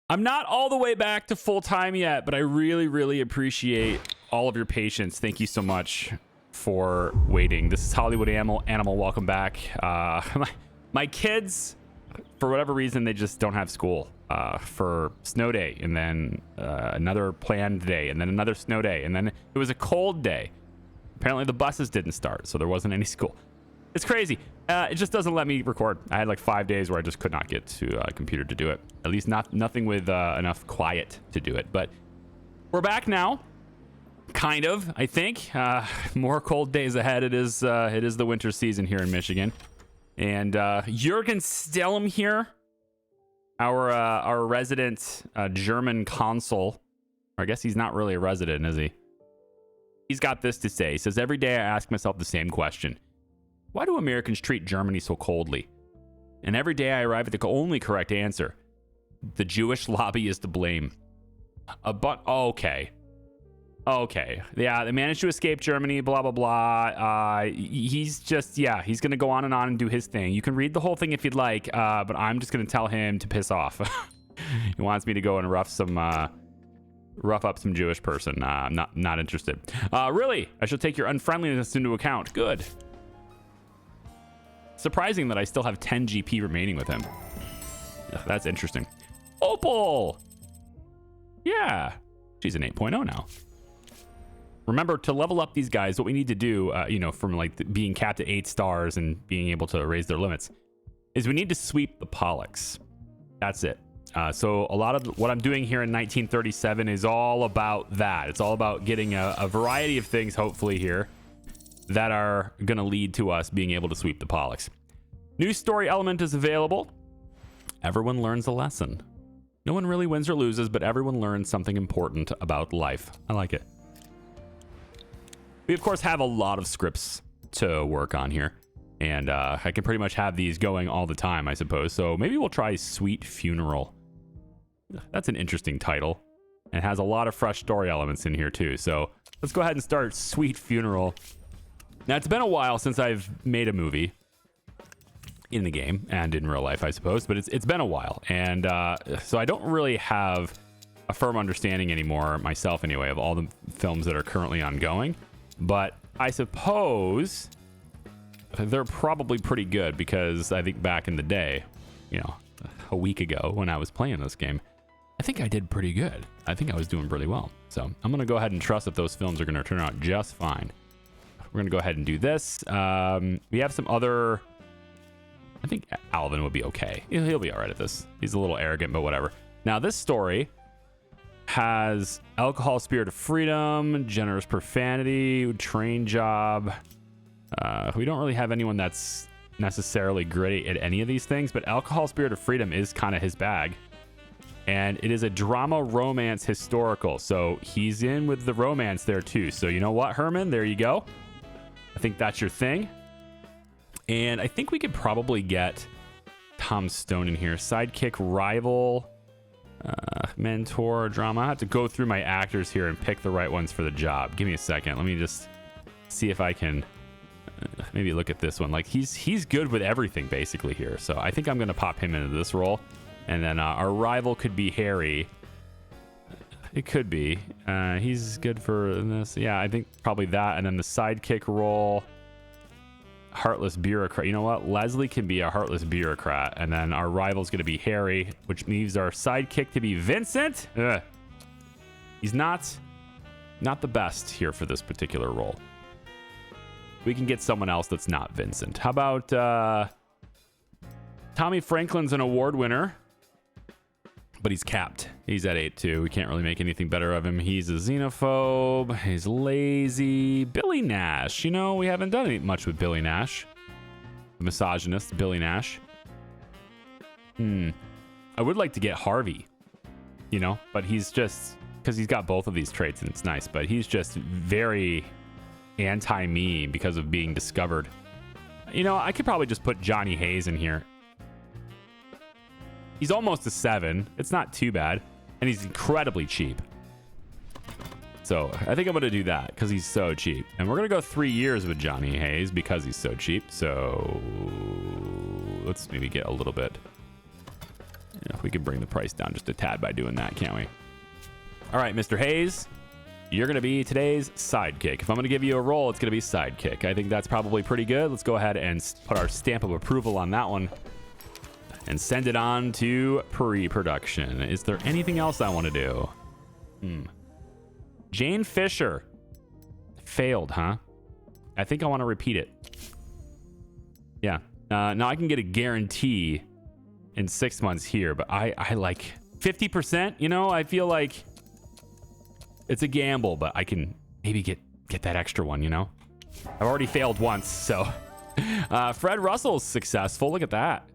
I'm not all the way back to full time yet, but I really, really appreciate all of your patience. Thank you so much for waiting. This is Hollywood Animal. Welcome back. My kids, for whatever reason, they just don't have school for snow day, and then another planned day, and then another snow day, and then it was a cold day. Apparently the buses didn't start, so there wasn't any school. It's crazy. It just doesn't let me record. I had like 5 days where I just could not get to a computer to do it. At least nothing with enough quiet to do it. But we're back now. Kind of, I think. More cold days ahead. It is the winter season here in Michigan. And Jürgen Stellum here, our resident German consul. Or I guess he's not really a resident, is he? He's got this to say. He says, every day I ask myself the same question. Why do Americans treat Germany so coldly? And every day I arrive at the only correct answer. The Jewish lobby is to blame. But okay. Yeah, they managed to escape Germany, blah, blah, blah. He's just, yeah, he's going to go on and do his thing. You can read the whole thing if you'd like, but I'm just going to tell him to piss off. He wants me to go and rough up some Jewish person. I'm not interested. Really? I shall take your unfriendliness into account. Good. Surprising that I still have 10 GP remaining with him. Ugh, that's interesting. Opal! Yeah. She's an 8.0 now. Remember, to level up these guys, what we need to do, from like being capped at 8 stars and being able to raise their limits, is we need to sweep the Pollux. That's it. So a lot of what I'm doing here in 1937 is all about that. It's all about getting a variety of things, hopefully, here that are going to lead to us being able to sweep the Pollux. New story element is available. Everyone learns a lesson. No one really wins or loses, but everyone learns something important about life. I like it. We, of course, have a lot of scripts to work on here. And I can pretty much have these going all the time, I suppose. So maybe we'll try Sweet Funeral. That's an interesting title. And has a lot of fresh story elements in here, too. So let's go ahead and start Sweet Funeral. Now, it's been a while since I've made a movie in the game and in real life, I suppose, but it's been a while. And so I don't really have a firm understanding anymore, myself anyway, of all the films that are currently ongoing. But I suppose they're probably pretty good because I think back in the day, a week ago when I was playing this game, I think I did pretty good. I think I was doing really well. So I'm going to go ahead and trust that those films are going to turn out just fine. We're going to go ahead and do this. We have some other... I think Alvin would be okay. He'll be all right at this. He's a little arrogant, but whatever. Now, this story has alcohol, spirit of freedom, generous profanity, train job. We don't really have anyone that's necessarily great at any of these things, but alcohol, spirit of freedom is kind of his bag. And it is a drama, romance, historical. So he's in with the romance there, too. So you know what, Herman? There you go. I think that's your thing. And I think we could probably get Tom Stone in here. Sidekick, rival, mentor, drama. I have to go through my actors here and pick the right ones for the job. Give me a second. Let me just see if I can maybe look at this one. Like he's good with everything basically here. So I think I'm going to pop him into this role. And then our rival could be Harry. It could be. He's good for this. Yeah, I think probably that. And then the sidekick role, heartless bureaucrat. You know what? Leslie can be a heartless bureaucrat. And then our rival's going to be Harry, which leaves our sidekick to be Vincent. Ugh. He's not the best here for this particular role. We can get someone else that's not Vincent. How about Tommy Franklin's an award winner, but he's capped. He's at 8-2. We can't really make anything better of him. He's a xenophobe. He's lazy. Billy Nash. We haven't done much with Billy Nash. The misogynist, Billy Nash. I would like to get Harvey, but he's just, because he's got both of these traits and it's nice, but he's just very anti-me because of being discovered. I could probably just put Johnny Hayes in here. He's almost a 7. It's not too bad. And he's incredibly cheap. So I think I'm going to do that because he's so cheap. And we're going to go 3 years with Johnny Hayes because he's so cheap. So let's maybe get a little bit. Yeah, we could bring the price down just a tad by doing that, can't we? All right, Mr. Hayes, you're going to be today's sidekick. If I'm going to give you a role, it's going to be sidekick. I think that's probably pretty good. Let's go ahead and put our stamp of approval on that one and send it on to pre-production. Is there anything else I want to do? Jane Fisher. Failed, huh? I think I want to repeat it. Yeah. Now I can get a guarantee in 6 months here, but I like 50%, you know, I feel like it's a gamble, but I can maybe get that extra one, you know? I've already failed once, so. Fred Russell's successful. Look at that.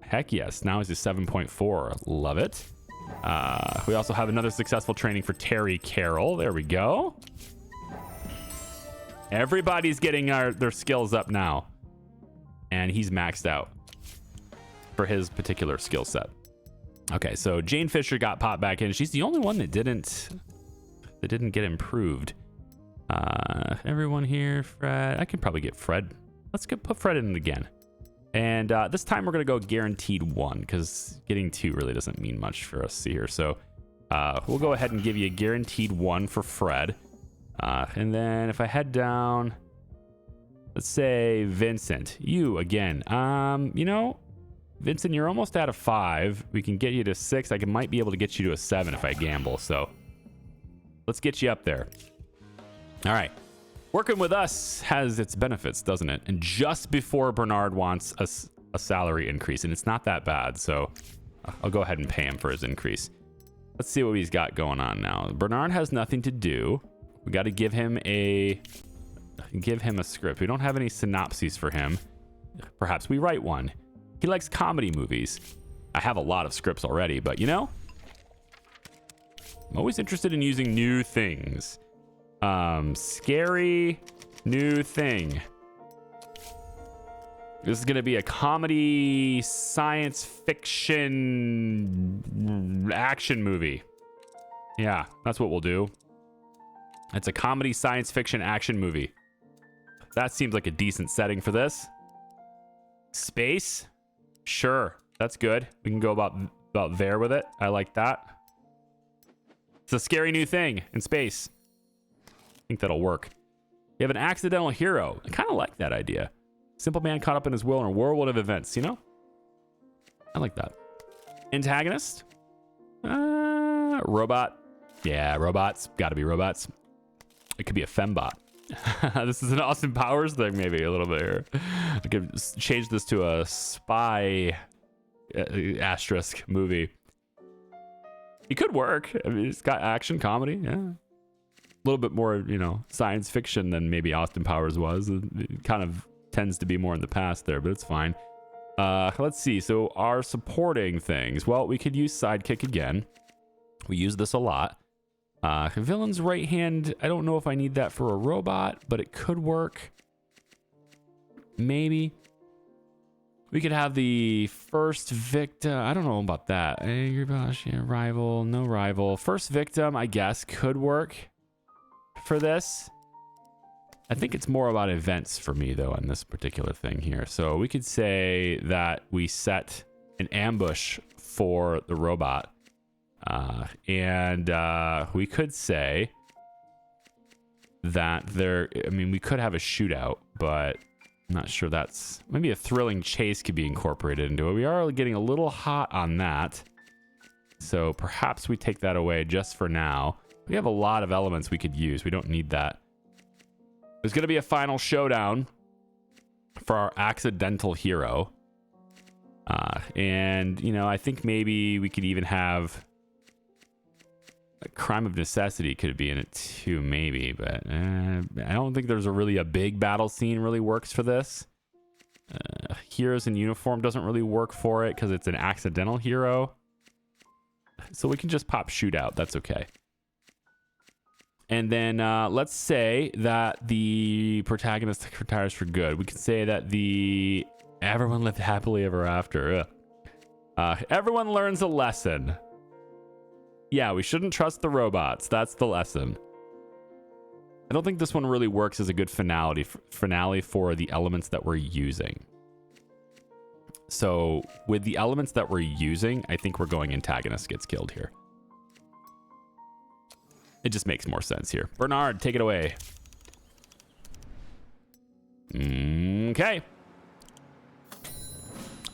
Heck yes. Now he's a 7.4. Love it. We also have another successful training for Terry Carroll. There we go. Everybody's getting their skills up now. And he's maxed out for his particular skill set. Okay, so Jane Fisher got popped back in. She's the only one that didn't get improved. Everyone here, Fred. I can probably get Fred. Let's put Fred in again. And this time we're going to go guaranteed 1 because getting 2 really doesn't mean much for us here. So we'll go ahead and give you a guaranteed 1 for Fred. And then if I head down, let's say Vincent, you again. You know, Vincent, you're almost at a 5. We can get you to 6. I might be able to get you to a 7 if I gamble. So let's get you up there. All right. Working with us has its benefits, doesn't it? And just before Bernard wants a salary increase, and it's not that bad. So I'll go ahead and pay him for his increase. Let's see what he's got going on now. Bernard has nothing to do. We got to give him a script. We don't have any synopses for him. Perhaps we write one. He likes comedy movies. I have a lot of scripts already, but you know, I'm always interested in using new things. Scary new thing. This is going to be a comedy science fiction action movie. Yeah, that's what we'll do. It's a comedy science fiction action movie. That seems like a decent setting for this. Space? Sure, that's good. We can go about there with it. I like that. It's a scary new thing in space. I think that'll work. You have an accidental hero. I kind of like that idea. Simple man caught up in his will in a whirlwind of events, you know? I like that. Antagonist? Robot. Yeah, robots. Gotta be robots. It could be a fembot. This is an Austin Powers thing, maybe a little bit here. I could change this to a spy asterisk movie. It could work. I mean, it's got action, comedy, yeah. A little bit more, you know, science fiction than maybe Austin Powers was. It kind of tends to be more in the past there, but it's fine. Let's see. So our supporting things. Well, we could use sidekick again. We use this a lot. Villain's right hand. I don't know if I need that for a robot, but it could work. Maybe. We could have the first victim. I don't know about that. Angry boss, yeah, rival, no rival. First victim, I guess, could work for this. I think it's more about events for me, though, on this particular thing here. So we could say that we set an ambush for the robot. And we could say that we could have a shootout, but I'm not sure that's... Maybe a thrilling chase could be incorporated into it. We are getting a little hot on that. So perhaps we take that away just for now. We have a lot of elements we could use. We don't need that. There's going to be a final showdown for our accidental hero. And, you know, I think maybe we could even have... A crime of necessity could be in it too, maybe, but I don't think there's a big battle scene really works for this. Heroes in uniform doesn't really work for it because it's an accidental hero. So we can just pop shootout. That's okay. And then let's say that the protagonist retires for good. We could say that everyone lived happily ever after. Everyone learns a lesson. Yeah, we shouldn't trust the robots. That's the lesson. I don't think this one really works as a good finale for the elements that we're using. So with the elements that we're using, I think we're going antagonist gets killed here. It just makes more sense here. Bernard, take it away. Okay.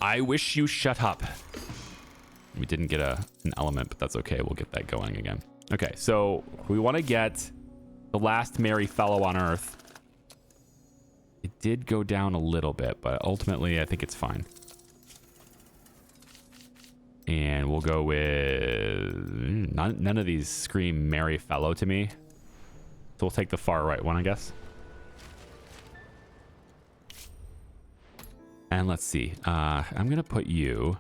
I wish you shut up. We didn't get an element, but that's okay. We'll get that going again. Okay, so we want to get the last merry fellow on Earth. It did go down a little bit, but ultimately I think it's fine. And we'll go with... None of these scream merry fellow to me. So we'll take the far right one, I guess. And let's see. I'm going to put you...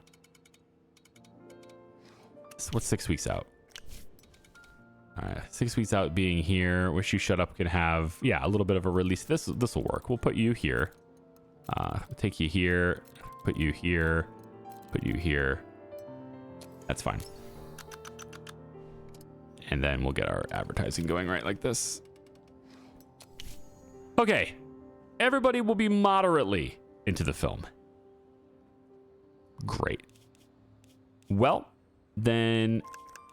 What's 6 weeks out? 6 weeks out being here. Wish You Shut Up can have, yeah, a little bit of a release. This will work. We'll put you here. Take you here. Put you here. Put you here. That's fine. And then we'll get our advertising going right like this. Okay. Everybody will be moderately into the film. Great. Well, then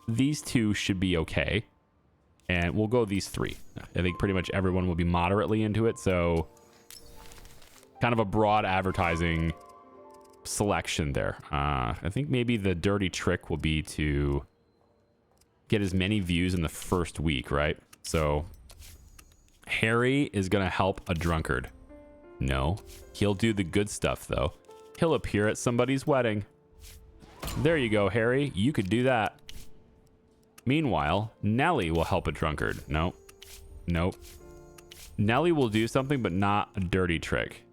these two should be okay. And we'll go these three. I think pretty much everyone will be moderately into it. So kind of a broad advertising selection there. I think maybe the dirty trick will be to get as many views in the first week, right? So Harry is going to help a drunkard. No, he'll do the good stuff though. He'll appear at somebody's wedding. There you go, Harry. You could do that. Meanwhile, Nellie will help a drunkard. Nope. Nope. Nellie will do something, but not a dirty trick.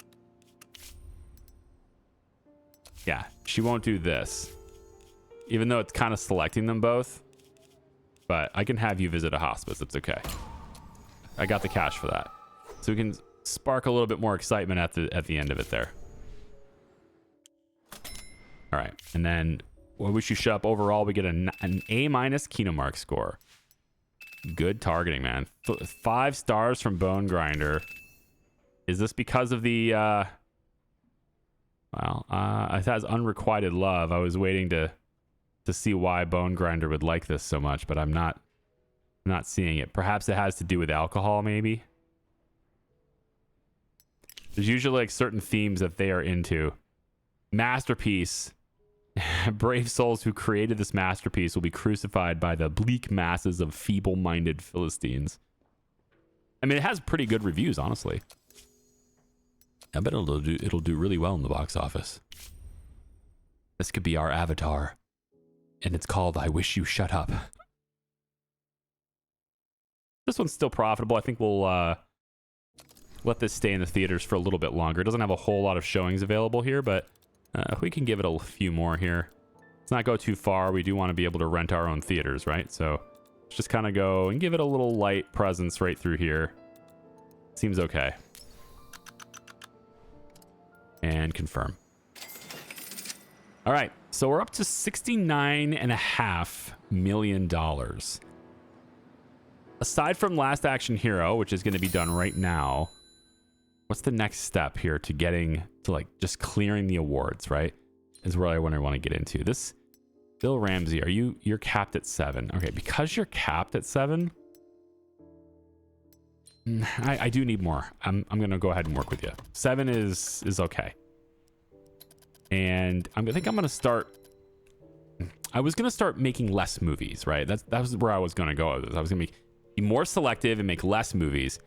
Yeah, she won't do this. Even though it's kind of selecting them both. But I can have you visit a hospice. It's okay. I got the cash for that. So we can spark a little bit more excitement at the end of it there. All right. And then I Wish You Shut Up overall, we get an A- Kino Mark score. Good targeting, man. 5 stars from Bone Grinder. Is this because of the... Well, it has Unrequited Love. I was waiting to see why Bone Grinder would like this so much, but I'm not seeing it. Perhaps it has to do with alcohol, maybe? There's usually like certain themes that they are into. Masterpiece. Brave souls who created this masterpiece will be crucified by the bleak masses of feeble-minded Philistines. I mean, it has pretty good reviews, honestly. I bet it'll do really well in the box office. This could be our avatar. And it's called I Wish You Shut Up. This one's still profitable. I think we'll let this stay in the theaters for a little bit longer. It doesn't have a whole lot of showings available here, but we can give it a few more here. Let's not go too far. We do want to be able to rent our own theaters, right? So let's just kind of go and give it a little light presence right through here. Seems okay. And confirm. All right, so we're up to $69.5 million. Aside from Last Action Hero, which is going to be done right now, what's the next step here to getting to like just clearing the awards, right? Is where I want to get into. This Bill Ramsey, you're capped at 7. Okay, because you're capped at 7, I do need more. I'm gonna go ahead and work with you. 7 is okay. And I think I'm gonna start. I was gonna start making less movies, right? That was where I was gonna go. I was gonna be more selective and make less movies.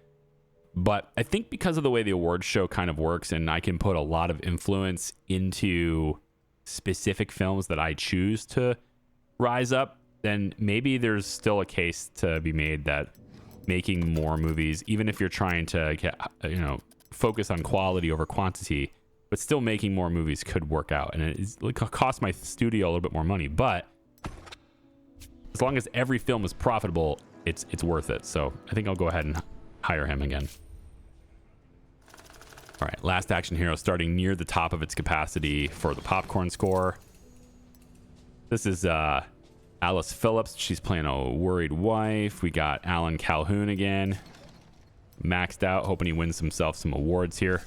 But I think because of the way the awards show kind of works, and I can put a lot of influence into specific films that I choose to rise up, then maybe there's still a case to be made that making more movies, even if you're trying to get, focus on quality over quantity, but still making more movies could work out. And it cost my studio a little bit more money, but as long as every film is profitable, it's worth it. So I think I'll go ahead and hire him again. All right, Last Action Hero starting near the top of its capacity for the popcorn score. This is Alice Phillips. She's playing a worried wife. We got Alan Calhoun again. Maxed out, hoping he wins himself some awards here.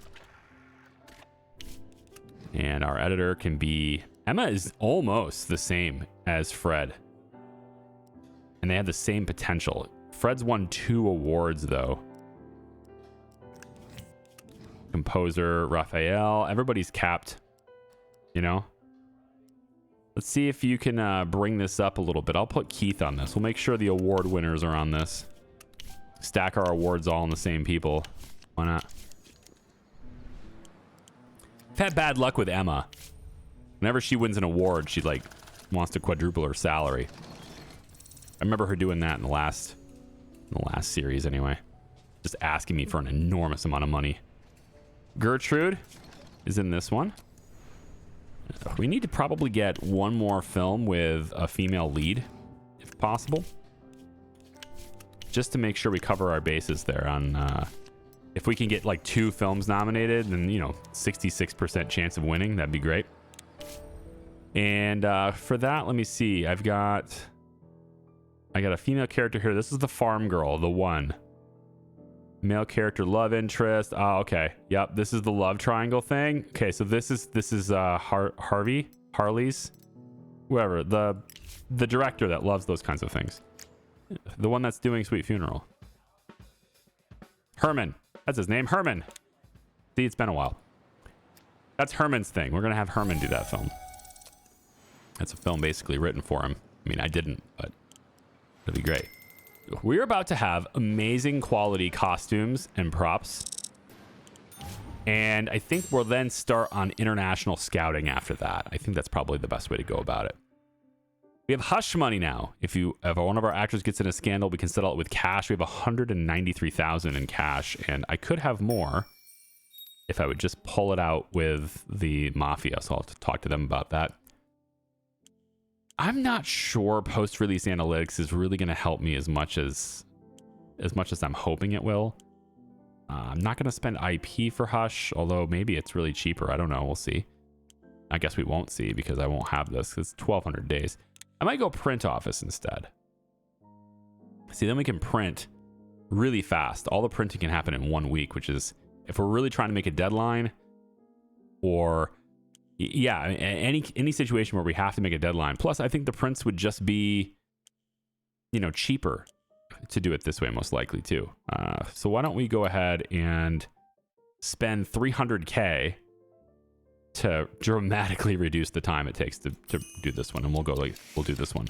And our editor can be... Emma is almost the same as Fred. And they have the same potential. Fred's won 2 awards, though. Composer, Raphael. Everybody's capped, you know? Let's see if you can bring this up a little bit. I'll put Keith on this. We'll make sure the award winners are on this. Stack our awards all on the same people. Why not? I've had bad luck with Emma. Whenever she wins an award, she like wants to quadruple her salary. I remember her doing that in the last series anyway. Just asking me for an enormous amount of money. Gertrude is in this one. We need to probably get one more film with a female lead, if possible. Just to make sure we cover our bases there on... if we can get like 2 films nominated, then, you know, 66% chance of winning, that'd be great. And for that, let me see. I got a female character here. This is the farm girl, the one. Male character, love interest. Oh, okay. Yep, this is the love triangle thing. Okay, so this is Harley's, whoever, the director that loves those kinds of things. The one that's doing Sweet Funeral. Herman. That's his name, Herman. See, it's been a while. That's Herman's thing. We're gonna have Herman do that film. That's a film basically written for him. I mean, I didn't, but it'll be great. We're about to have amazing quality costumes and props. And I think we'll then start on international scouting after that. I think that's probably the best way to go about it. We have hush money now. If one of our actors gets in a scandal, we can settle it with cash. We have 193,000 in cash, and I could have more if I would just pull it out with the mafia. So I'll have to talk to them about that. I'm not sure post-release analytics is really going to help me as much as I'm hoping it will. I'm not going to spend IP for Hush, although maybe it's really cheaper. I don't know. We'll see. I guess we won't see because I won't have this. It's 1,200 days. I might go print office instead. See, then we can print really fast. All the printing can happen in 1 week, which is if we're really trying to make a deadline or... yeah, any situation where we have to make a deadline. Plus, I think the prints would just be, you know, cheaper to do it this way, most likely, too. So why don't we go ahead and spend 300K to dramatically reduce the time it takes to do this one. And we'll do this one.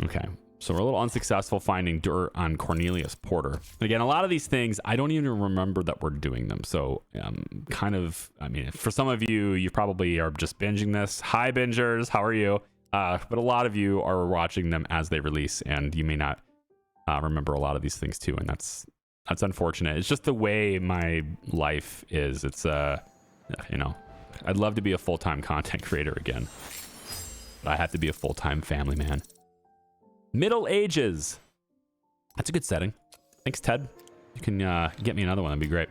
Okay. So we're a little unsuccessful finding dirt on Cornelius Porter. Again, a lot of these things, I don't even remember that we're doing them. So kind of, I mean, for some of you, you probably are just binging this. Hi, bingers. How are you? But a lot of you are watching them as they release, and you may not remember a lot of these things too. And that's unfortunate. It's just the way my life is. It's, you know, I'd love to be a full-time content creator again, but I have to be a full-time family man. Middle Ages. That's a good setting. Thanks, Ted. You can get me another one. That'd be great.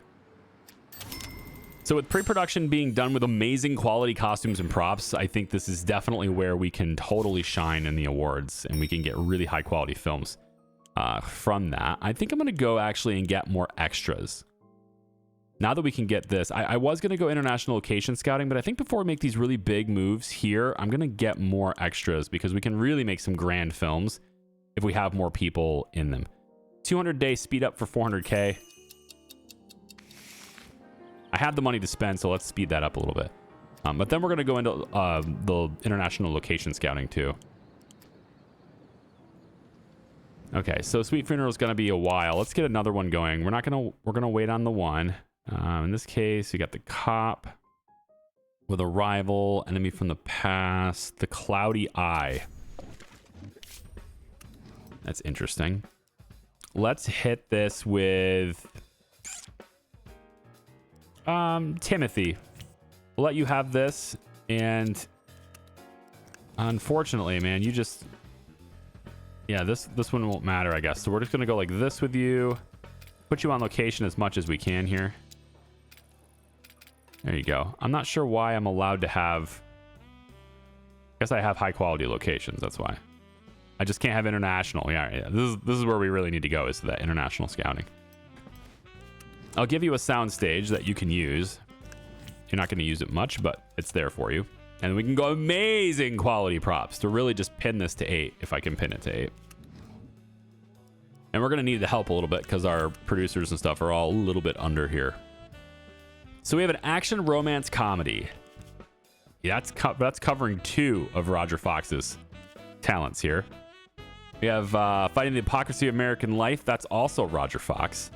So with pre-production being done with amazing quality costumes and props, I think this is definitely where we can totally shine in the awards and we can get really high quality films from that. I think I'm going to go actually and get more extras. Now that we can get this, I was going to go international location scouting, but I think before we make these really big moves here, I'm going to get more extras because we can really make some grand films if we have more people in them. 200-day speed up for 400K. I have the money to spend, so let's speed that up a little bit. But then we're going to go into the international location scouting too. Okay, so Sweet Funeral is going to be a while. Let's get another one going. We're going to wait on the one. In this case, we got the cop with a rival, enemy from the past, the cloudy eye. That's interesting. Let's hit this with Timothy. We'll let you have this, and unfortunately, man, you just... yeah, this one won't matter, I guess. So we're just going to go like this with you. Put you on location as much as we can here. There you go. I'm not sure why I'm allowed to have... I guess I have high quality locations, that's why. I just can't have international. Yeah. This is where we really need to go, is that international scouting. I'll give you a sound stage that you can use. You're not going to use it much, but it's there for you. And we can go amazing quality props to really just pin this to 8, if I can pin it to 8. And we're going to need the help a little bit because our producers and stuff are all a little bit under here. So we have an action romance comedy. Yeah, that's covering 2 of Roger Fox's talents here. We have Fighting the Hypocrisy of American Life. That's also Roger Fox.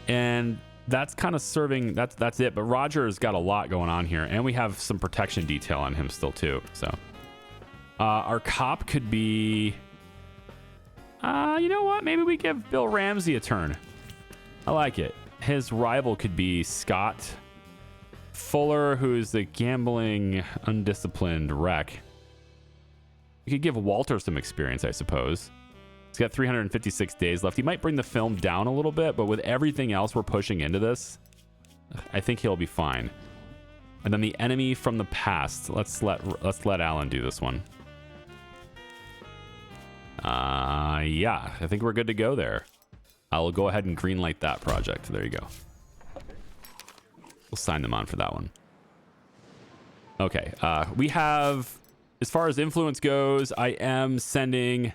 And that's kind of serving, that's it. But Roger's got a lot going on here. And we have some protection detail on him still too. So our cop could be... you know what? Maybe we give Bill Ramsey a turn. I like it. His rival could be Scott Fuller, who's the gambling, undisciplined wreck. We could give Walter some experience, I suppose. He's got 356 days left. He might bring the film down a little bit, but with everything else we're pushing into this, I think he'll be fine. And then the enemy from the past. Let's let Alan do this one. Yeah, I think we're good to go there. I'll go ahead and greenlight that project. There you go. We'll sign them on for that one. Okay, we have, as far as influence goes, I am sending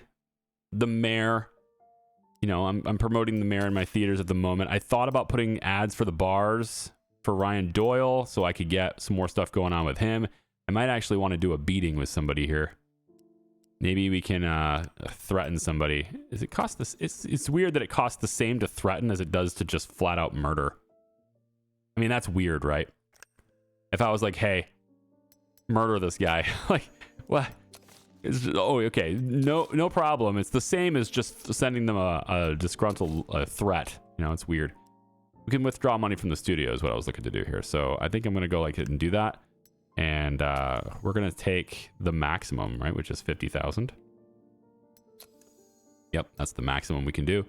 the mayor. You know, I'm promoting the mayor in my theaters at the moment. I thought about putting ads for the bars for Ryan Doyle so I could get some more stuff going on with him. I might actually want to do a beating with somebody here. Maybe we can threaten somebody. Does it cost this? It's weird that it costs the same to threaten as it does to just flat out murder. I mean, that's weird, right? If I was like, hey, murder this guy. Like, what? Oh, okay. No problem. It's the same as just sending them a disgruntled threat. You know, it's weird. We can withdraw money from the studio is what I was looking to do here. So I think I'm going to go like it and do that. And we're going to take the maximum, right? Which is 50,000. Yep, that's the maximum we can do.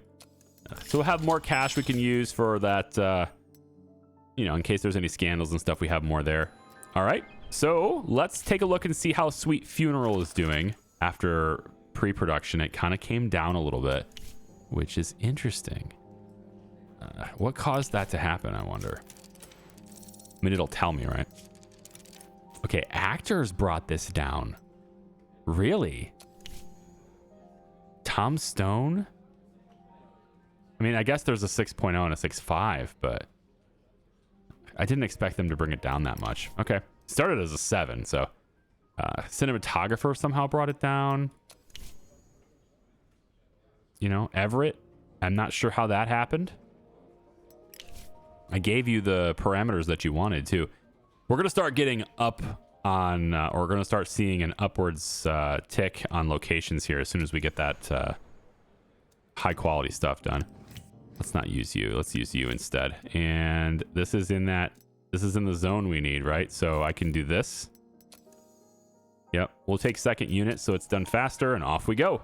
So we'll have more cash we can use for that, you know, in case there's any scandals and stuff, we have more there. All right, so let's take a look and see how Sweet Funeral is doing after pre-production. It kind of came down a little bit, which is interesting. What caused that to happen, I wonder? I mean, it'll tell me, right? Okay, actors brought this down. Really? Tom Stone? I mean, I guess there's a 6.0 and a 6.5, but I didn't expect them to bring it down that much. Okay, started as a 7, so cinematographer somehow brought it down. You know, Everett, I'm not sure how that happened. I gave you the parameters that you wanted to. We're going to start getting up on, or we're going to start seeing an upwards tick on locations here as soon as we get that high quality stuff done. Let's not use you. Let's use you instead. And this is in the zone we need, right? So I can do this. Yep. We'll take second unit so it's done faster and off we go.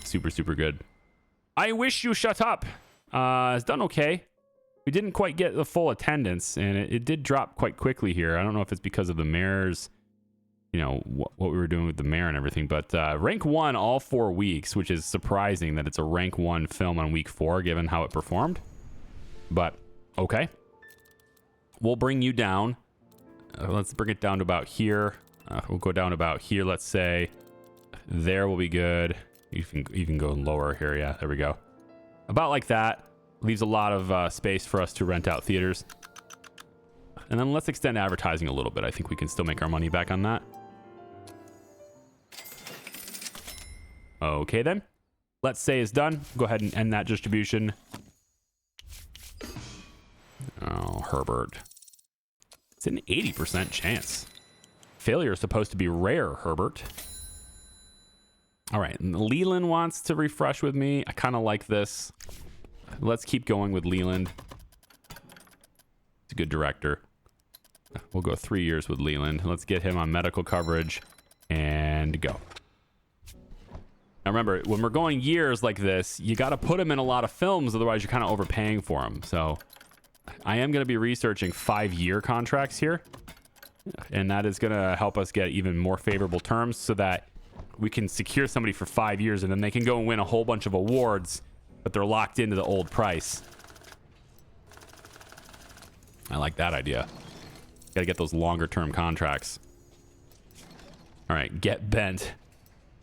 Super, super good. I wish you shut up. It's done okay. We didn't quite get the full attendance, and it did drop quite quickly here. I don't know if it's because of the mayor's, you know, what we were doing with the mayor and everything, but rank 1 all 4 weeks, which is surprising that it's a rank 1 film on week 4, given how it performed. But, okay. We'll bring you down. Let's bring it down to about here. We'll go down about here, let's say. There will be good. You can go lower here. Yeah, there we go. About like that. Leaves a lot of space for us to rent out theaters. And then let's extend advertising a little bit. I think we can still make our money back on that. Okay, then. Let's say it's done. Go ahead and end that distribution. Oh, Herbert. It's an 80% chance. Failure is supposed to be rare, Herbert. All right, Leland wants to refresh with me. I kind of like this. Let's keep going with Leland. He's a good director. We'll go 3 years with Leland. Let's get him on medical coverage and go. Now remember, when we're going years like this, you got to put him in a lot of films, otherwise you're kind of overpaying for him. So I am going to be researching 5-year contracts here, and that is going to help us get even more favorable terms so that we can secure somebody for 5 years and then they can go and win a whole bunch of awards, but they're locked into the old price. I like that idea. Gotta get those longer term contracts. All right, get bent.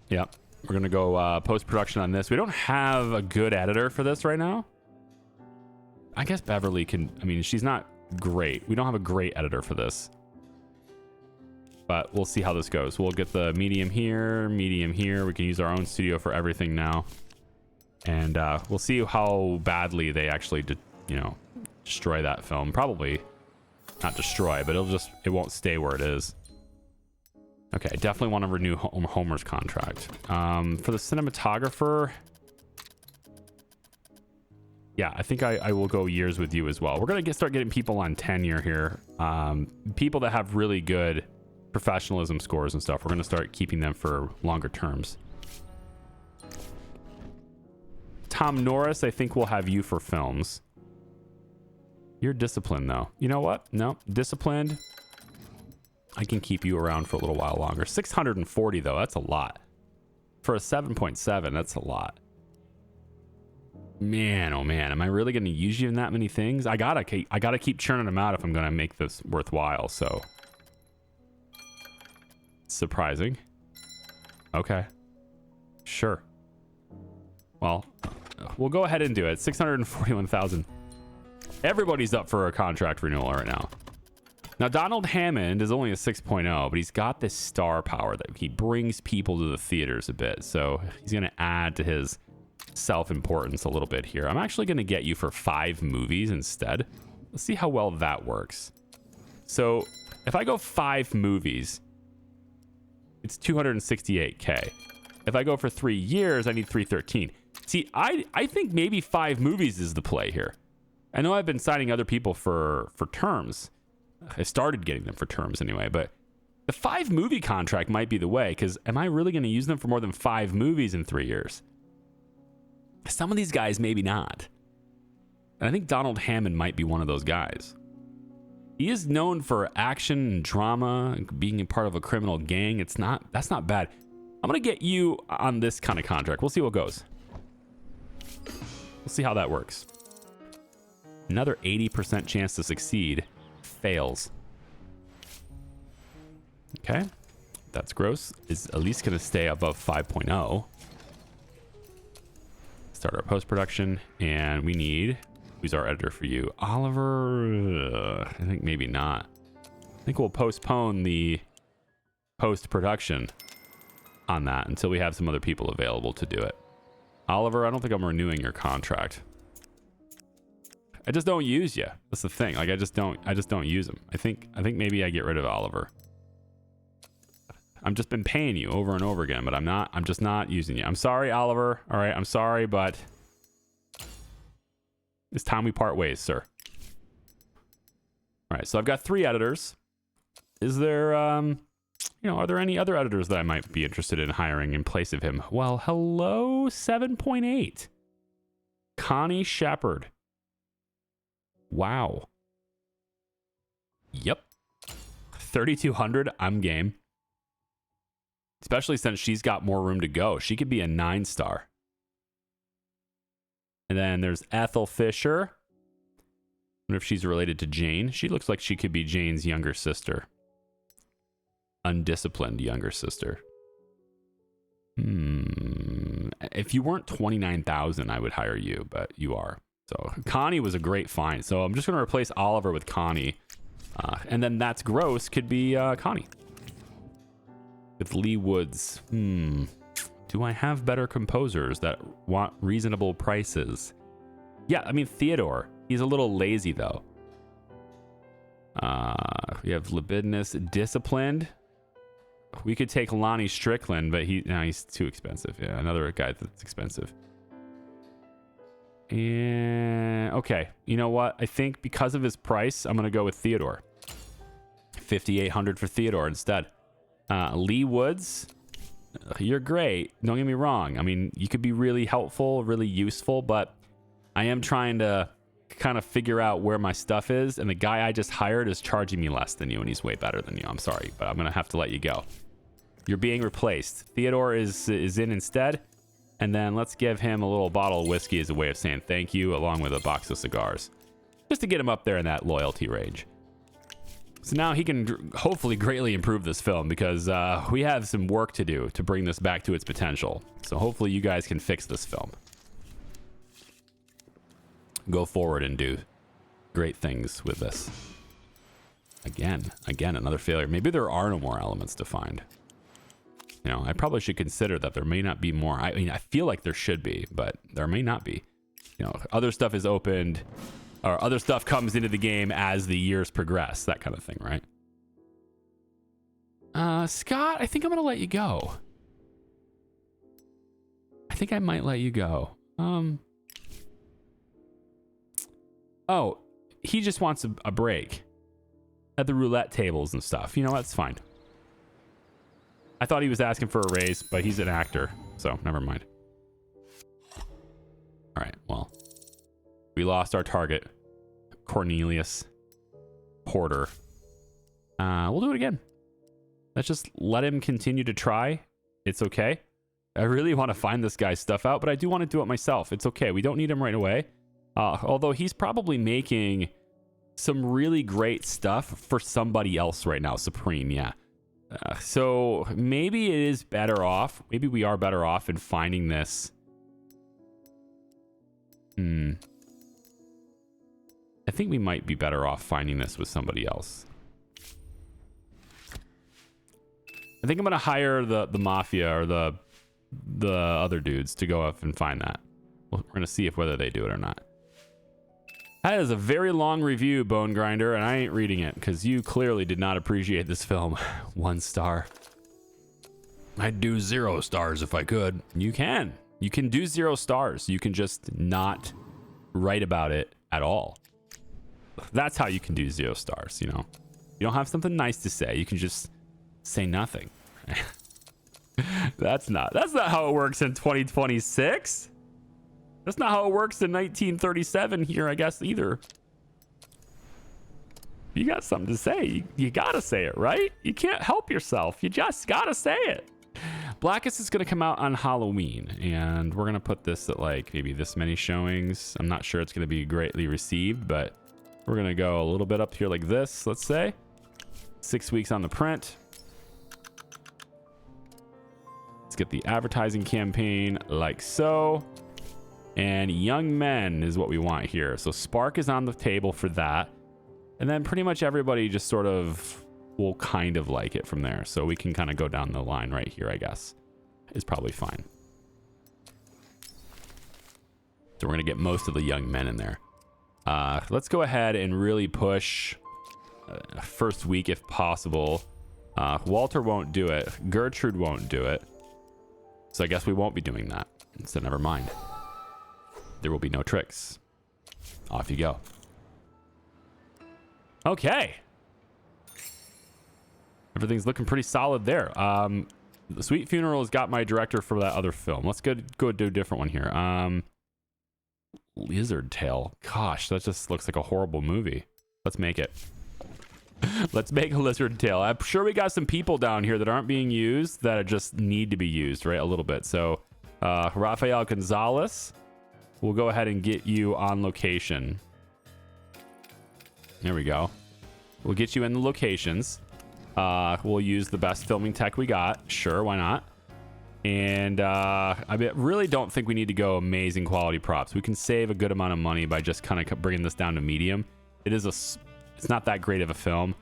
Yep. We're gonna go post-production on this. We don't have a good editor for this right now. I guess Beverly can, I mean, she's not great. We don't have a great editor for this. But we'll see how this goes. We'll get the medium here. We can use our own studio for everything now. And we'll see how badly they actually, destroy that film. Probably not destroy, but it won't stay where it is. Okay, I definitely want to renew Homer's contract. For the cinematographer, yeah, I think I will go years with you as well. We're gonna start getting people on tenure here. People that have really good professionalism scores and stuff. We're gonna start keeping them for longer terms. Tom Norris, I think we'll have you for films. You're disciplined though. You know what? No, disciplined. I can keep you around for a little while longer. 640 though, that's a lot. For a 7.7, that's a lot. Man, oh man, am I really going to use you in that many things? I gotta keep churning them out if I'm going to make this worthwhile. So surprising. Okay, sure. Well, we'll go ahead and do it. 641,000. Everybody's up for a contract renewal right now. Now, Donald Hammond is only a 6.0, but he's got this star power that he brings people to the theaters a bit. So he's going to add to his self-importance a little bit here. I'm actually going to get you for 5 movies instead. Let's see how well that works. So if I go 5 movies, it's 268K. If I go for 3 years, I need 313. See, I think maybe 5 movies is the play here. I know I've been signing other people for terms. I started getting them for terms anyway, but the 5 movie contract might be the way, because am I really going to use them for more than 5 movies in 3 years? Some of these guys, maybe not. And I think Donald Hammond might be one of those guys. He is known for action and drama, being a part of a criminal gang. That's not bad. I'm going to get you on this kind of contract. We'll see what goes. We'll see how that works. Another 80% chance to succeed. Fails. Okay, that's gross. Is at least going to stay above 5.0. Start our post-production, and we need, who's our editor for you? Oliver. I think maybe not. I think we'll postpone the post-production on that until we have some other people available to do it. Oliver, I don't think I'm renewing your contract. I just don't use you. That's the thing. Like I just don't use them. I think maybe I get rid of Oliver. I've just been paying you over and over again, but I'm just not using you. I'm sorry, Oliver. All right, I'm sorry, but it's time we part ways, sir. All right, so I've got 3 editors. Is there are there any other editors that I might be interested in hiring in place of him? Well, hello, 7.8. Connie Shepard. Wow. Yep. 3,200. I'm game. Especially since she's got more room to go. She could be a 9-star. And then there's Ethel Fisher. I wonder if she's related to Jane. She looks like she could be Jane's younger sister. Undisciplined younger sister. If you weren't 29,000, I would hire you, but you are. So Connie was a great find. So I'm just going to replace Oliver with Connie. And then That's Gross could be Connie. With Lee Woods. Do I have better composers that want reasonable prices? Yeah, I mean, Theodore. He's a little lazy, though. We have Libidinous, Disciplined. We could take Lonnie Strickland, but he's too expensive. Yeah, another guy that's expensive. And okay, you know what? I think because of his price, I'm gonna go with Theodore. 5,800 for Theodore instead. Lee Woods, you're great. Don't get me wrong. I mean, you could be really helpful, really useful, but I am trying to kind of figure out where my stuff is, and the guy I just hired is charging me less than you, and he's way better than you. I'm sorry, but I'm gonna have to let you go. You're being replaced. Theodore is in instead. And then let's give him a little bottle of whiskey as a way of saying thank you, along with a box of cigars. just to get him up there in that loyalty range. So now he can hopefully greatly improve this film, because we have some work to do to bring this back to its potential. So hopefully you guys can fix this film. Go forward and do great things with this. Again, another failure. Maybe there are no more elements to find. You know, I probably should consider that there may not be more. I mean, I feel like there should be, but there may not be. You know, other stuff is opened, or other stuff comes into the game as the years progress, that kind of thing, right? Scott, I think I'm gonna let you go. I think I might let you go. Oh, he just wants a break at the roulette tables and stuff. You know, that's fine. I thought he was asking for a raise, but he's an actor, so never mind. All right, well, we lost our target, Cornelius Porter. We'll do it again. Let's just let him continue to try. It's okay. I really want to find this guy's stuff out, but I do want to do it myself. It's okay. We don't need him right away. Although he's probably making some really great stuff for somebody else right now. Supreme, yeah. So maybe it is better off. Maybe we are better off in finding this. I think we might be better off finding this with somebody else. I think I'm going to hire the mafia or the other dudes to go up and find that. We're going to see whether they do it or not. That is a very long review, Bone Grinder, and I ain't reading it because you clearly did not appreciate this film. 1 star. I'd do 0 stars if I could. You can. You can do 0 stars. You can just not write about it at all. That's how you can do 0 stars, you know. You don't have something nice to say. You can just say nothing. That's not how it works in 2026. That's not how it works in 1937 here, I guess, either. You got something to say. You gotta say it, right? You can't help yourself. You just gotta say it. Blackest is gonna come out on Halloween, and we're gonna put this at like maybe this many showings. I'm not sure it's gonna be greatly received, but we're gonna go a little bit up here like this, let's say. 6 weeks on the print. Let's get the advertising campaign like so. And Young Men is what we want here. So Spark is on the table for that. And then pretty much everybody just sort of will kind of like it from there. So we can kind of go down the line right here, I guess. Is probably fine. So we're going to get most of the Young Men in there. Let's go ahead and really push first week if possible. Walter won't do it. Gertrude won't do it. So I guess we won't be doing that. So never mind. There will be no tricks. Off you go. Okay. Everything's looking pretty solid there. The Sweet Funeral has got my director for that other film. Let's go do a different one here. Lizard Tail. Gosh, that just looks like a horrible movie. Let's make it. Let's make a Lizard Tail. I'm sure we got some people down here that aren't being used that just need to be used, right? A little bit. So, Rafael Gonzalez. We'll go ahead and get you on location. There we go. We'll get you in the locations. We'll use the best filming tech we got. Sure, why not? And I really don't think we need to go amazing quality props. We can save a good amount of money by just kind of bringing this down to medium. It's not that great of a film.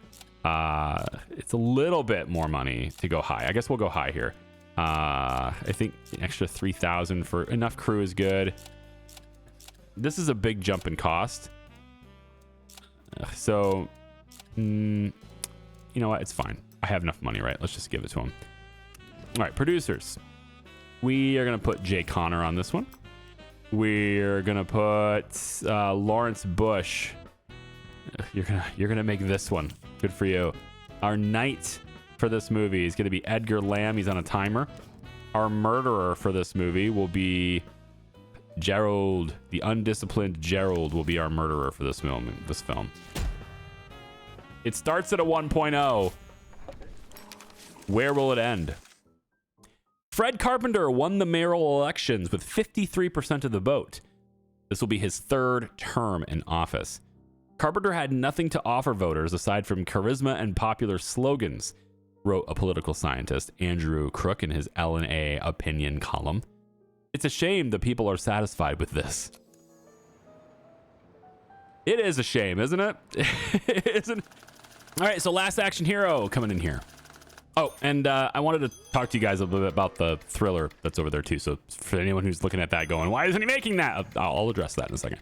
It's a little bit more money to go high. I guess we'll go high here. I think an extra 3,000 for enough crew is good. This is a big jump in cost. So, you know what? It's fine. I have enough money, right? Let's just give it to him. All right, producers. We are going to put Jay Connor on this one. We're going to put Lawrence Bush. You're gonna make this one. Good for you. Our knight for this movie is going to be Edgar Lamb. He's on a timer. Our murderer for this movie will be Gerald. The undisciplined Gerald will be our murderer for this film. It starts at a 1.0. Where will it end? Fred Carpenter won the mayoral elections with 53% of the vote. This will be his 3rd term in office. Carpenter had nothing to offer voters aside from charisma and popular slogans, wrote a political scientist, Andrew Crook, in his L&A opinion column. It's a shame that people are satisfied with this. It is a shame, isn't it? Isn't. All right, so Last Action Hero coming in here. Oh, and I wanted to talk to you guys a little bit about the thriller that's over there too. So for anyone who's looking at that going, why isn't he making that? I'll address that in a second.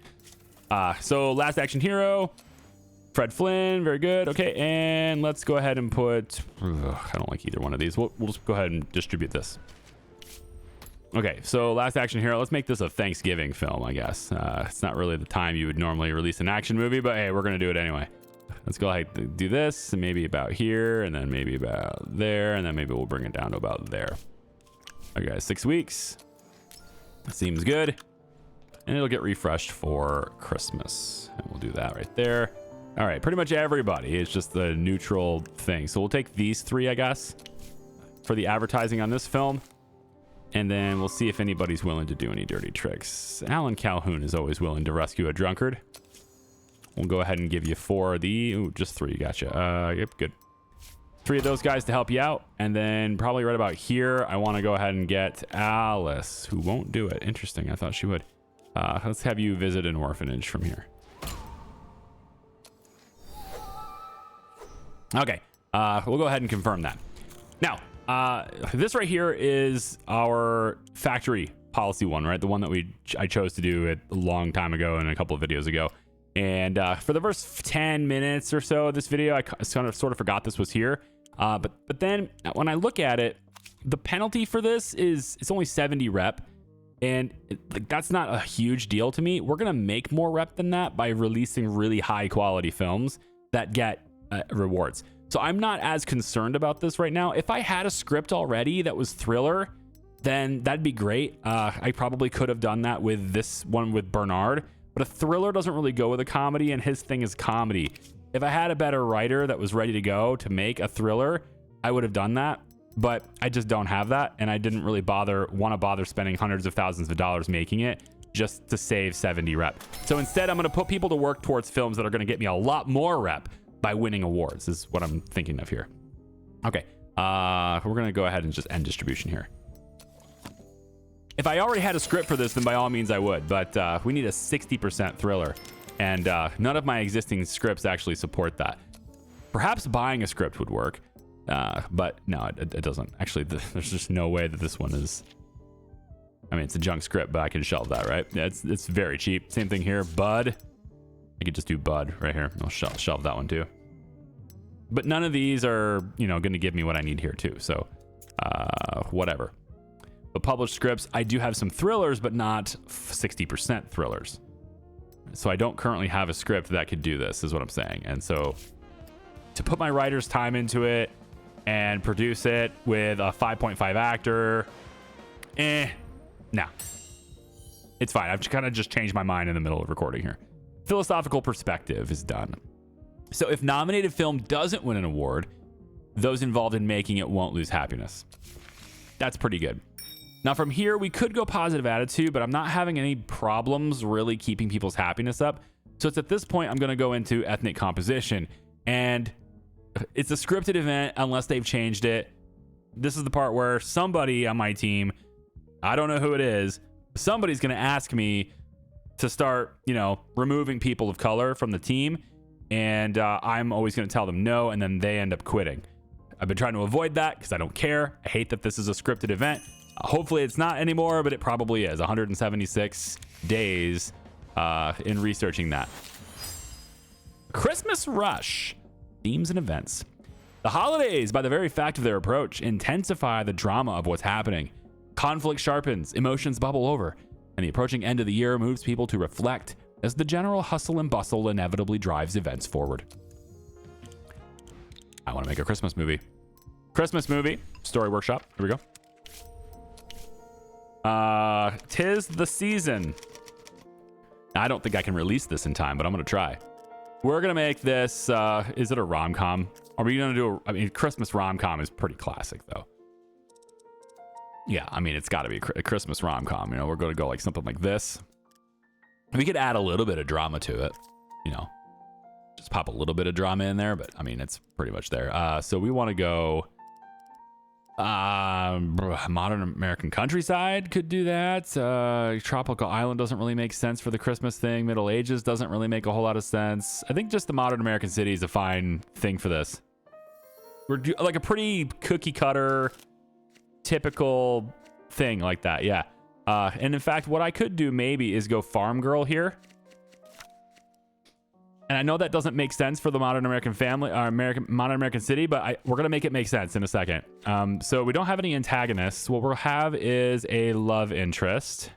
So Last Action Hero, Fred Flynn, very good. Okay, and let's go ahead and put, I don't like either one of these. We'll just go ahead and distribute this. Okay, so Last Action Hero, let's make this a Thanksgiving film, I guess. It's not really the time you would normally release an action movie, but hey, we're going to do it anyway. Let's go ahead and do this, and maybe about here, and then maybe about there, and then maybe we'll bring it down to about there. Okay, 6 weeks. Seems good. And it'll get refreshed for Christmas. And we'll do that right there. All right, pretty much everybody. It's just the neutral thing. So we'll take these 3, I guess, for the advertising on this film. And then we'll see if anybody's willing to do any dirty tricks. Alan Calhoun is always willing to rescue a drunkard. We'll go ahead and give you 4 of the... Ooh, just 3. Gotcha. Yep, good. 3 of those guys to help you out. And then probably right about here, I want to go ahead and get Alice, who won't do it. Interesting. I thought she would. Let's have you visit an orphanage from here. Okay. We'll go ahead and confirm that. Now, this right here is our factory policy one, right? The one that I chose to do it a long time ago and a couple of videos ago. And for the first 10 minutes or so of this video, I sort of forgot this was here. But then when I look at it, the penalty for this is it's only 70 rep. And that's not a huge deal to me. We're going to make more rep than that by releasing really high quality films that get rewards. So I'm not as concerned about this right now. If I had a script already that was thriller, then that'd be great. I probably could have done that with this one with Bernard. But a thriller doesn't really go with a comedy, and his thing is comedy. If I had a better writer that was ready to go to make a thriller, I would have done that. But I just don't have that, and I didn't really want to bother spending hundreds of thousands of dollars making it just to save 70 rep. So instead, I'm going to put people to work towards films that are going to get me a lot more rep by winning awards, is what I'm thinking of here. Okay, we're going to go ahead and just end distribution here. If I already had a script for this, then by all means I would, but we need a 60% thriller, and none of my existing scripts actually support that. Perhaps buying a script would work, but no, it doesn't. Actually, there's just no way that this one is... I mean, it's a junk script, but I can shelve that, right? Yeah, it's very cheap. Same thing here, Bud. I could just do Bud right here. I'll shelve that one too. But none of these are, going to give me what I need here too, so whatever. But published scripts, I do have some thrillers, but not 60% thrillers. So I don't currently have a script that could do this, is what I'm saying. And so to put my writer's time into it and produce it with a 5.5 actor, nah. It's fine. I've kind of just changed my mind in the middle of recording here. Philosophical perspective is done. So if nominated film doesn't win an award, those involved in making it won't lose happiness. That's pretty good. Now from here, we could go positive attitude, but I'm not having any problems really keeping people's happiness up. So it's at this point, I'm going to go into ethnic composition. And it's a scripted event unless they've changed it. This is the part where somebody on my team, I don't know who it is, somebody's going to ask me to start, removing people of color from the team. And I'm always going to tell them no, and then they end up quitting. I've been trying to avoid that because I don't care. I hate that this is a scripted event. Hopefully it's not anymore, but it probably is. 176 days in researching that. Christmas rush, themes and events. The holidays, by the very fact of their approach, intensify the drama of what's happening. Conflict sharpens, emotions bubble over, and the approaching end of the year moves people to reflect as the general hustle and bustle inevitably drives events forward. I want to make a Christmas movie. Christmas movie, story workshop. Here we go. 'Tis the season. Now, I don't think I can release this in time, but I'm going to try. We're going to make this, is it a rom-com? Are we going to do Christmas rom-com is pretty classic, though. Yeah, it's got to be a Christmas rom-com. We're going to go like something like this. We could add a little bit of drama to it, Just pop a little bit of drama in there, but I mean, it's pretty much there. So we want to go modern American countryside could do that. Tropical island doesn't really make sense for the Christmas thing. Middle Ages doesn't really make a whole lot of sense. I think just the modern American city is a fine thing for this. We're like a pretty cookie cutter, typical thing like that. Yeah. And in fact, what I could do maybe is go farm girl here. And I know that doesn't make sense for the modern American family, or modern American city, but we're going to make it make sense in a second. So we don't have any antagonists. What we'll have is a love interest.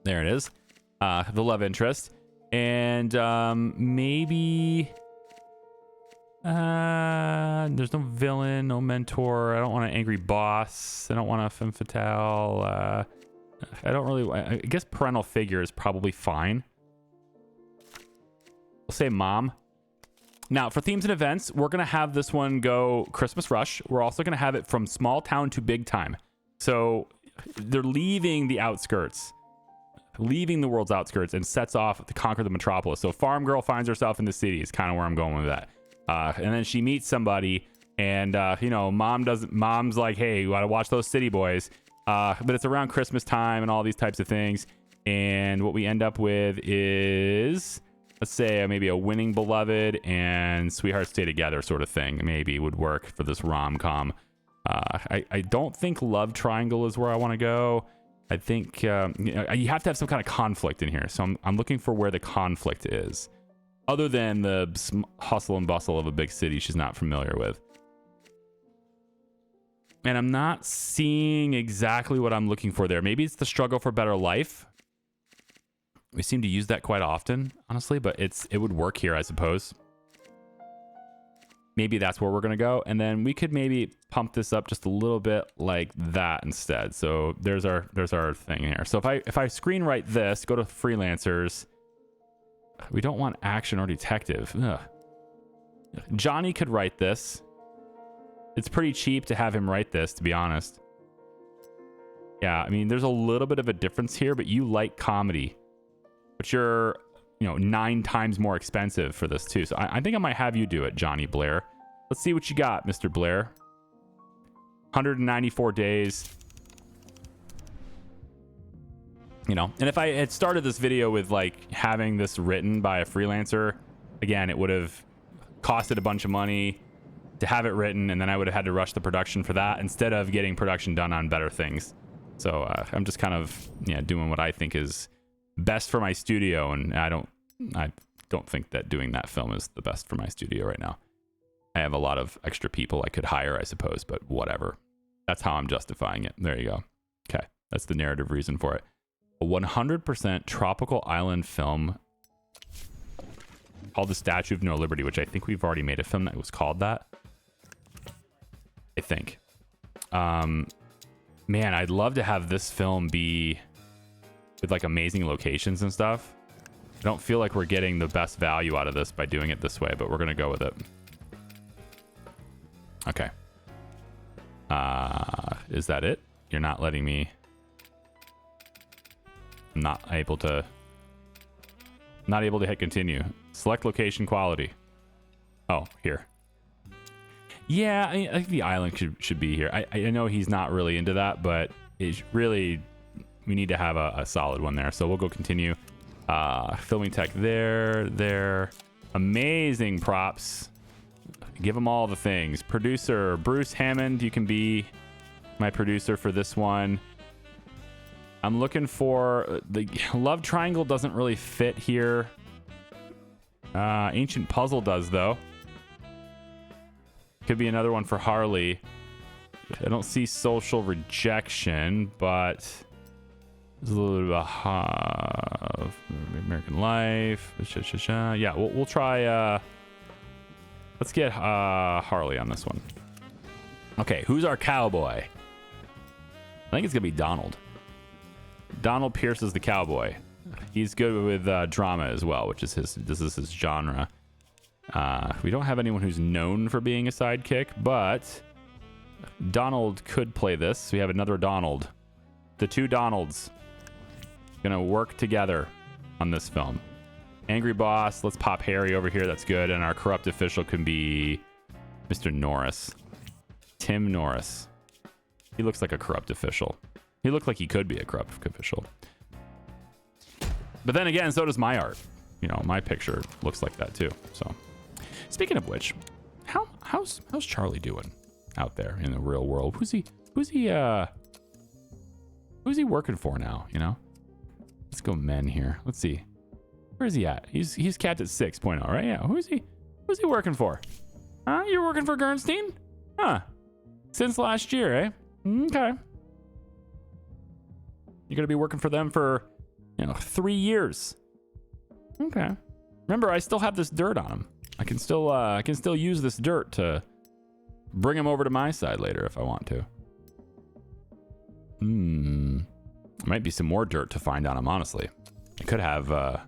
There it is. The love interest. And maybe... there's no villain, no mentor. I don't want an angry boss. I don't want a femme fatale. I don't really... I guess parental figure is probably fine. We'll say mom. Now, for themes and events, we're going to have this one go Christmas Rush. We're also going to have it from small town to big time. So they're leaving the outskirts, leaving the world's outskirts, and sets off to conquer the metropolis. So farm girl finds herself in the city is kind of where I'm going with that. And then she meets somebody, and you know, mom's like, hey, you got to watch those city boys. But it's around Christmas time and all these types of things. And what we end up with is... let's say maybe a winning beloved and sweethearts stay together sort of thing maybe would work for this rom-com. I don't think love triangle is where I want to go. I think you know, you have to have some kind of conflict in here. So I'm looking for where the conflict is, other than the hustle and bustle of a big city she's not familiar with. And I'm not seeing exactly what I'm looking for there. Maybe it's the struggle for better life. We seem to use that quite often, honestly, but it would work here, I suppose. Maybe that's where we're going to go. And then we could maybe pump this up just a little bit like that instead. So there's our thing here. So if I screenwrite this, go to freelancers, we don't want action or detective. Ugh. Johnny could write this. It's pretty cheap to have him write this, to be honest. Yeah, I mean, there's a little bit of a difference here, but you like comedy. But you're, you know, 9 times more expensive for this too. So I think I might have you do it, Johnny Blair. Let's see what you got, Mr. Blair. 194 days. You know, and if I had started this video with like having this written by a freelancer, again, it would have costed a bunch of money to have it written, and then I would have had to rush the production for that instead of getting production done on better things. So I'm just kind of, yeah, doing what I think is best for my studio, and I don't think that doing that film is the best for my studio right now. I have a lot of extra people I could hire, I suppose, but whatever. That's how I'm justifying it. There you go. Okay, that's the narrative reason for it. A 100% tropical island film called The Statue of No Liberty, which I think we've already made a film that was called that. I think. Man, I'd love to have this film be with like amazing locations and stuff. I don't feel like we're getting the best value out of this by doing it this way, but we're gonna go with it. Okay. Is that it? You're not letting me... I'm not able to hit continue. Select location quality. Oh, here. Yeah, I think the island should be here. I know he's not really into that, but it's really... we need to have a solid one there. So we'll go continue. Filming tech there. Amazing props. Give them all the things. Producer, Bruce Hammond, you can be my producer for this one. I'm looking for... the love triangle doesn't really fit here. Ancient puzzle does, though. Could be another one for Harley. I don't see social rejection, but... there's a little bit of American life. Yeah, we'll try... let's get Harley on this one. Okay, who's our cowboy? I think it's going to be Donald. Donald Pierce is the cowboy. He's good with drama as well, which is this is his genre. We don't have anyone who's known for being a sidekick, but Donald could play this. We have another Donald. The two Donalds gonna work together on this film. Angry boss. Let's pop Harry over here. That's good. And our corrupt official can be Mr. Norris. Tim Norris. He looks like a corrupt official. He looked like he could be a corrupt official. But then again, so does my art. You know, my picture looks like that too. So, speaking of which, how's Charlie doing out there in the real world? Who's he working for now? You know, let's go men here. Let's see, where's he at? He's capped at 6.0, right? Yeah. Who's he working for? Huh? You're working for Gernstein? Huh? Since last year, eh? Okay. You're gonna be working for them for, 3 years. Okay. Remember, I still have this dirt on him. I can still use this dirt to bring him over to my side later if I want to. Might be some more dirt to find on him, honestly. I could have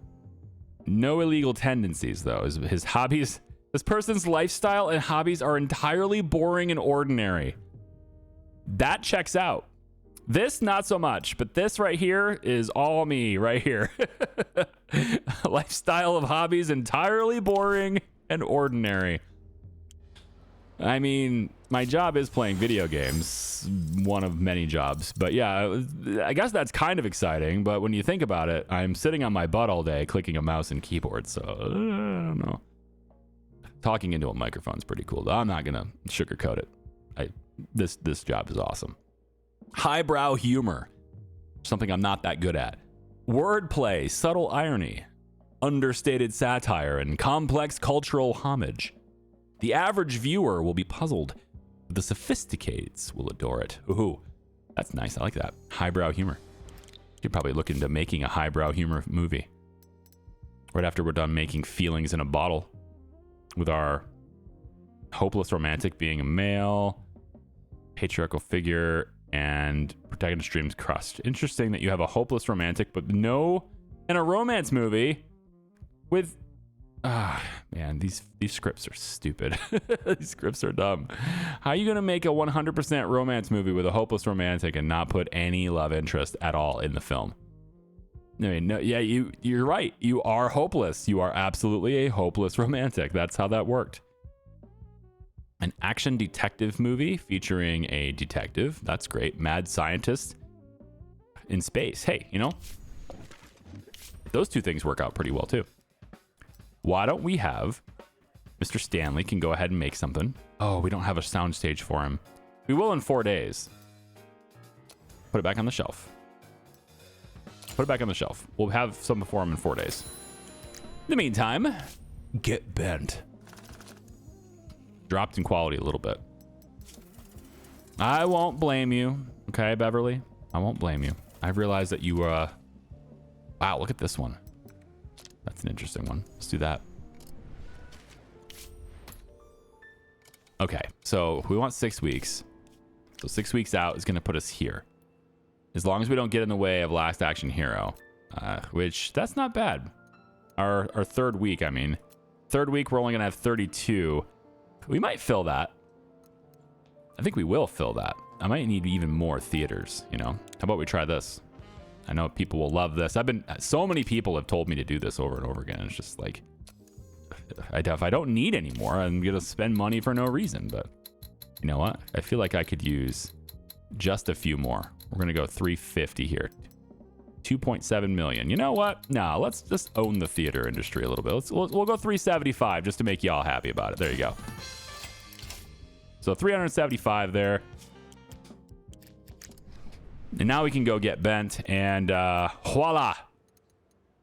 no illegal tendencies, though. His hobbies, this person's lifestyle and hobbies are entirely boring and ordinary. That checks out. This, not so much, but this right here is all me right here. Lifestyle of hobbies entirely boring and ordinary. I mean, my job is playing video games, one of many jobs. But yeah, I guess that's kind of exciting. But when you think about it, I'm sitting on my butt all day clicking a mouse and keyboard. So I don't know. Talking into a microphone's pretty cool, though. I'm not going to sugarcoat it. This job is awesome. Highbrow humor, something I'm not that good at. Wordplay, subtle irony, understated satire, and complex cultural homage. The average viewer will be puzzled, but the sophisticates will adore it. Ooh, that's nice. I like that. Highbrow humor. You could probably look into making a highbrow humor movie right after we're done making Feelings in a Bottle, with our hopeless romantic being a male, patriarchal figure, and protagonist dreams crushed. Interesting that you have a hopeless romantic, but no, in a romance movie with, man, these scripts are stupid. These scripts are dumb. How are you gonna make a 100% romance movie with a hopeless romantic and not put any love interest at all in the film? I mean, no, yeah, you're right. You are hopeless. You are absolutely a hopeless romantic. That's how that worked. An action detective movie featuring a detective. That's great. Mad scientist in space. Hey, those two things work out pretty well too. Why don't we have Mr. Stanley can go ahead and make something. Oh, we don't have a soundstage for him. We will in 4 days. Put it back on the shelf. Put it back on the shelf. We'll have something for him in 4 days. In the meantime, get bent. Dropped in quality a little bit. I won't blame you. Okay, Beverly? I won't blame you. I realize that you, wow, look at this one. That's an interesting one. Let's do that. Okay, so we want 6 weeks. So 6 weeks out is going to put us here. As long as we don't get in the way of Last Action Hero, which that's not bad. Our third week, I mean. Third week, we're only going to have 32. We might fill that. I think we will fill that. I might need even more theaters, How about we try this? I know people will love this. So many people have told me to do this over and over again. It's just like, if I don't need any more, I'm going to spend money for no reason. But you know what? I feel like I could use just a few more. We're going to go 350 here. 2.7 million. You know what? No, let's just own the theater industry a little bit. We'll go 375 just to make y'all happy about it. There you go. So 375 there. And now we can go get bent, and voila.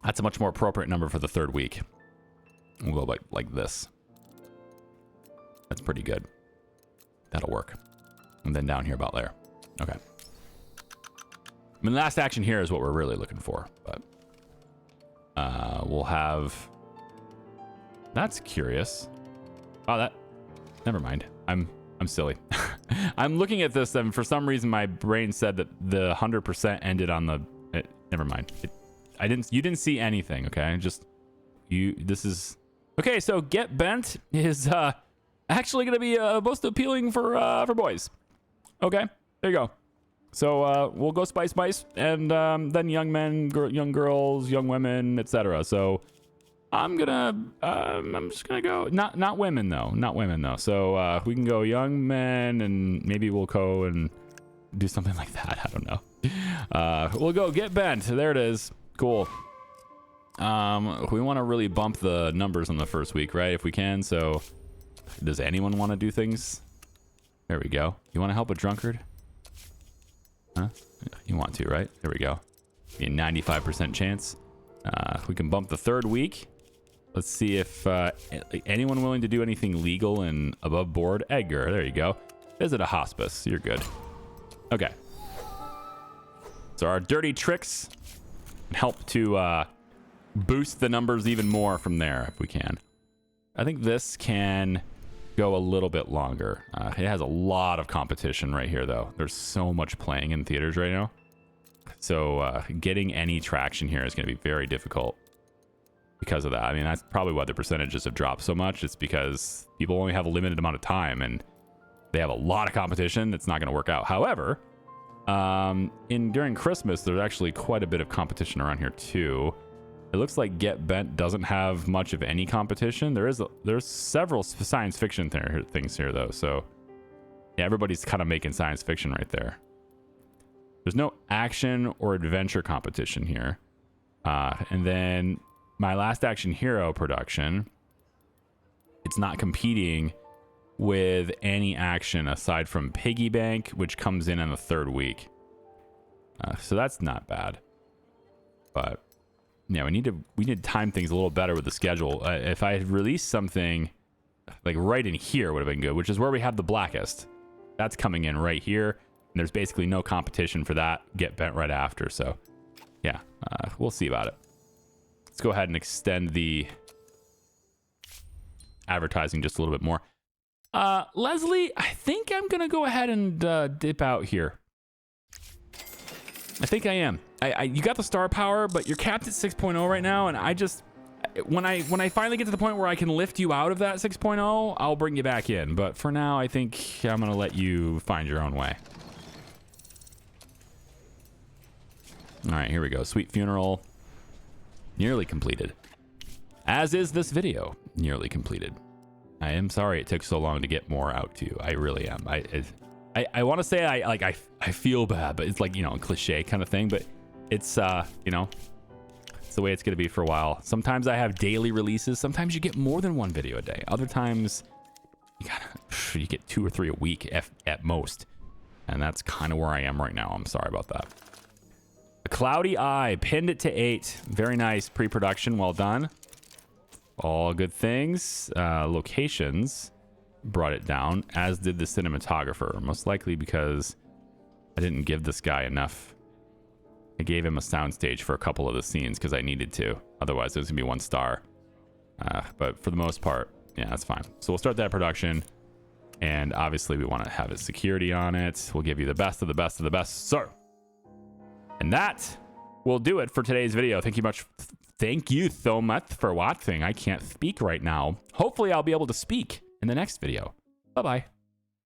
That's a much more appropriate number for the third week. We'll go like this. That's pretty good. That'll work. And then down here about there. Okay. I mean, Last Action here is what we're really looking for, but we'll have. That's curious. Oh, never mind. I'm silly. I'm looking at this, and for some reason my brain said that the 100% ended on the. Never mind. You didn't see anything. Okay, this is okay. So Get Bent is actually going to be most appealing for boys. Okay, there you go. So we'll go spice, and then young men, young girls, young women, etc. So I'm just gonna go not women though, not women though. So we can go young men, and maybe we'll go and do something like that. I don't know. We'll go get bent. There it is. Cool. We want to really bump the numbers on the first week, right? If we can. So does anyone want to do things? There we go. You want to help a drunkard? Huh? You want to, right? There we go. Be a 95% chance. We can bump the third week. Let's see if anyone willing to do anything legal and above board. Edgar, there you go. Visit a hospice. You're good. Okay. So our dirty tricks help to boost the numbers even more from there if we can. I think this can go a little bit longer. It has a lot of competition right here, though. There's so much playing in theaters right now. So getting any traction here is going to be very difficult because of that. I mean, that's probably why the percentages have dropped so much. It's because people only have a limited amount of time and they have a lot of competition. It's not going to work out. However, during Christmas, there's actually quite a bit of competition around here too. It looks like Get Bent doesn't have much of any competition. There's several science fiction things here though. So yeah, everybody's kind of making science fiction right there. There's no action or adventure competition here. And then my Last Action Hero production, it's not competing with any action aside from Piggy Bank, which comes in on the third week. So that's not bad. But yeah, we need to time things a little better with the schedule. If I had released something like right in here would have been good, which is where we have the Blackest. That's coming in right here. And there's basically no competition for that. Get Bent right after. So yeah, we'll see about it. Let's go ahead and extend the advertising just a little bit more. Leslie, I think I'm going to go ahead and dip out here. I think I am. You got the star power, but you're capped at 6.0 right now. And I just, when I finally get to the point where I can lift you out of that 6.0, I'll bring you back in. But for now, I think I'm going to let you find your own way. All right, here we go. Sweet Funeral. Nearly completed. As is this video. Nearly completed. I am sorry it took so long to get more out to you. I really am. I want to say I feel bad, but it's like, you know, a cliche kind of thing. But it's, you know, it's the way it's going to be for a while. Sometimes I have daily releases. Sometimes you get more than one video a day. Other times you get 2 or 3 a week at most. And that's kind of where I am right now. I'm sorry about that. A Cloudy Eye, pinned it to 8. Very nice pre-production. Well done. All good things. Locations brought it down, as did the cinematographer. Most likely because I didn't give this guy enough. I gave him a soundstage for a couple of the scenes because I needed to. Otherwise, it was going to be 1 star. But for the most part, yeah, that's fine. So we'll start that production. And obviously, we want to have his security on it. We'll give you the best of the best of the best, sir. And that will do it for today's video. Thank you so much for watching. I can't speak right now. Hopefully, I'll be able to speak in the next video. Bye-bye.